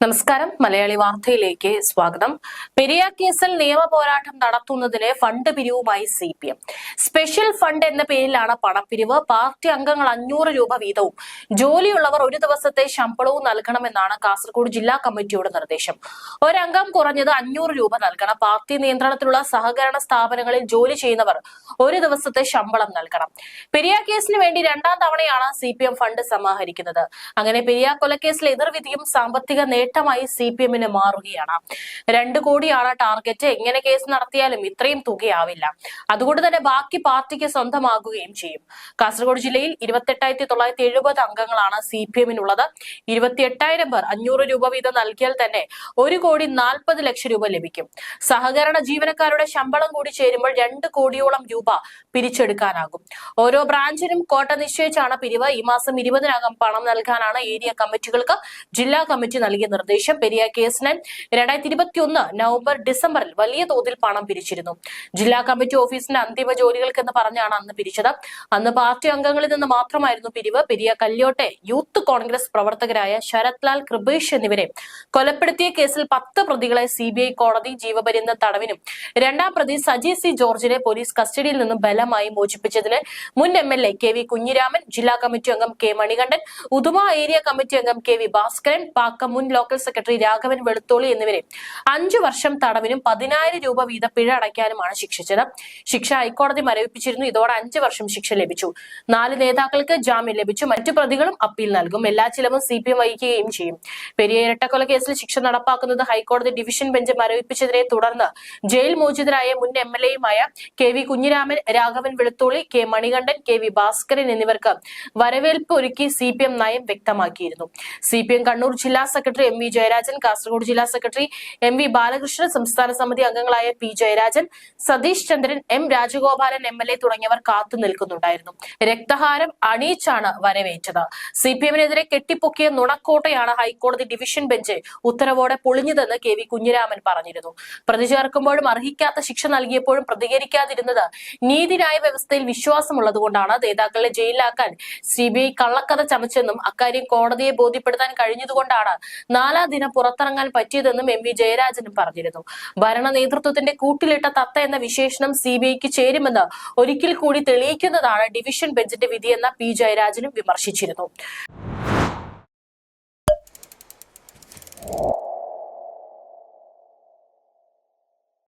നമസ്കാരം. മലയാളി വാർത്തയിലേക്ക് സ്വാഗതം. പെരിയാർ കേസിൽ നിയമ പോരാട്ടം നടത്തുന്നതിന് ഫണ്ട് പിരിവുമായി CPM. സ്പെഷ്യൽ ഫണ്ട് എന്ന പേരിലാണ് പണപ്പിരിവ്. പാർട്ടി അംഗങ്ങൾ 500 രൂപ വീതവും ജോലിയുള്ളവർ ഒരു ദിവസത്തെ ശമ്പളവും നൽകണമെന്നാണ് കാസർഗോഡ് ജില്ലാ കമ്മിറ്റിയുടെ നിർദ്ദേശം. ഒരംഗം കുറഞ്ഞത് 500 രൂപ നൽകണം. പാർട്ടി നിയന്ത്രണത്തിലുള്ള സഹകരണ സ്ഥാപനങ്ങളിൽ ജോലി ചെയ്യുന്നവർ ഒരു ദിവസത്തെ ശമ്പളം നൽകണം. പെരിയാർ കേസിന് വേണ്ടി രണ്ടാം തവണയാണ് CPM ഫണ്ട് സമാഹരിക്കുന്നത്. അങ്ങനെ പെരിയാർ കൊലക്കേസിലെ എതിർവിധിയും സാമ്പത്തിക നേട്ടമായി CPM-ന് മാറുകയാണ്. 2 കോടിയാണ് ടാർഗറ്റ്. എങ്ങനെ കേസ് നടത്തിയാലും ഇത്രയും തുകയാവില്ല. അതുകൊണ്ട് തന്നെ ബാക്കി പാർട്ടിക്ക് സ്വന്തമാകുകയും ചെയ്യും. കാസർഗോഡ് ജില്ലയിൽ 28,970 അംഗങ്ങളാണ് CPM-നുള്ളത്. 28,000 പേർ 500 രൂപ വീതം നൽകിയാൽ തന്നെ 1,40,00,000 രൂപ ലഭിക്കും. സഹകരണ ജീവനക്കാരുടെ ശമ്പളം കൂടി ചേരുമ്പോൾ 2 കോടിയോളം രൂപ പിരിച്ചെടുക്കാനാകും. ഓരോ ബ്രാഞ്ചിനും കോട്ട നിശ്ചയിച്ചാണ് പിരിവ്. ഈ മാസം 20-നകം പണം നൽകാനാണ് ഏരിയ കമ്മിറ്റികൾക്ക് ജില്ലാ കമ്മിറ്റി നൽകിയ നിർദ്ദേശം. പെരിയാർ കേസിന് 2021 നവംബർ ഡിസംബറിൽ വലിയ തോതിൽ പണം പിരിച്ചിരുന്നു. ജില്ലാ കമ്മിറ്റി ഓഫീസിന്റെ അന്തിമ ജോലികൾക്കെന്ന് പറഞ്ഞാണ് അന്ന് പിരിച്ചത്. അന്ന് പാർട്ടി അംഗങ്ങളിൽ നിന്ന് മാത്രമായിരുന്നു പിരിവ്. പെരിയാർ കല്യോട്ടെ യൂത്ത് കോൺഗ്രസ് പ്രവർത്തകരായ ശരത് ലാൽ, കൃപേഷ് എന്നിവരെ കൊലപ്പെടുത്തിയ കേസിൽ 10 പ്രതികളെ CBI കോടതി ജീവപര്യന്തം തടവിനും 2ാം പ്രതി സജി C ജോർജിനെ പോലീസ് കസ്റ്റഡിയിൽ നിന്നും ബലമായി മോചിപ്പിച്ചതിന് മുൻ MLA KV കുഞ്ഞിരാമൻ, ജില്ലാ കമ്മിറ്റി അംഗം K Manikandan, Uduma area committee അംഗം KV ഭാസ്കരൻ, പാക്കം മുൻ ലോക്കൽ സെക്രട്ടറി രാഘവൻ വെളുത്തോളി എന്നിവരെ 5 വർഷം തടവിനും 10,000 രൂപ വീതം പിഴ അടയ്ക്കാനുമാണ് ശിക്ഷിച്ചത്. ശിക്ഷ ഹൈക്കോടതി മരവിപ്പിച്ചിരുന്നു. ഇതോടെ 5 വർഷം ശിക്ഷ ലഭിച്ചു. 4 നേതാക്കൾക്ക് ജാമ്യം ലഭിച്ചു. മറ്റു പ്രതികളും അപ്പീൽ നൽകും. എല്ലാ ചിലവും CPM വഹിക്കുകയും ചെയ്യും. പെരിയ ഇരട്ടക്കൊല കേസിൽ ശിക്ഷ നടപ്പാക്കുന്നത് ഹൈക്കോടതി ഡിവിഷൻ ബെഞ്ച് മരവിപ്പിച്ചതിനെ തുടർന്ന് ജയിൽ മോചിതരായ മുൻ MLA-യുമായ KV Kunhiraman, Raghavan Velutholi, K Manikandan, KV Bhaskaran എന്നിവർക്ക് വരവേൽപ്പ് ഒരുക്കി CPM നയം വ്യക്തമാക്കിയിരുന്നു. CPM കണ്ണൂർ ജില്ലാ സെക്രട്ടറി MV ജയരാജൻ, കാസർഗോഡ് ജില്ലാ സെക്രട്ടറി MV ബാലകൃഷ്ണൻ, സംസ്ഥാന സമിതി അംഗങ്ങളായ P Jayarajan, Satheesh Chandran, M Rajagopalan MLA തുടങ്ങിയവർ കാത്തു നിൽക്കുന്നുണ്ടായിരുന്നു. രക്തഹാരം അണിയിച്ചാണ് വരവേറ്റത്. CPM-നെതിരെ കെട്ടിപ്പൊക്കിയ നുണക്കോട്ടയാണ് ഹൈക്കോടതി ഡിവിഷൻ ബെഞ്ച് ഉത്തരവോടെ പൊളിഞ്ഞതെന്ന് KV കുഞ്ഞിരാമൻ പറഞ്ഞിരുന്നു. പ്രതി ചേർക്കുമ്പോഴും അർഹിക്കാത്ത ശിക്ഷ നൽകിയപ്പോഴും പ്രതികരിക്കാതിരുന്നത് നീതിന്യായ വ്യവസ്ഥയിൽ വിശ്വാസമുള്ളതുകൊണ്ടാണ്. നേതാക്കളെ ജയിലിലാക്കാൻ CBI കള്ളക്കഥ ചമച്ചെന്നും അക്കാര്യം കോടതിയെ ബോധ്യപ്പെടുത്താൻ കഴിഞ്ഞതുകൊണ്ടാണ് 4ാം ദിനം പുറത്തിറങ്ങാൻ പറ്റിയതെന്നും MV ജയരാജനും പറഞ്ഞിരുന്നു. ഭരണ നേതൃത്വത്തിന്റെ കൂട്ടിലിട്ട തത്ത എന്ന വിശേഷണം CBI-ക്ക് ചേരുമെന്ന് ഒരിക്കൽ കൂടി തെളിയിക്കുന്നതാണ് ഡിവിഷൻ ബെഞ്ചിന്റെ വിധിയെന്ന P ജയരാജനും വിമർശിച്ചിരുന്നു.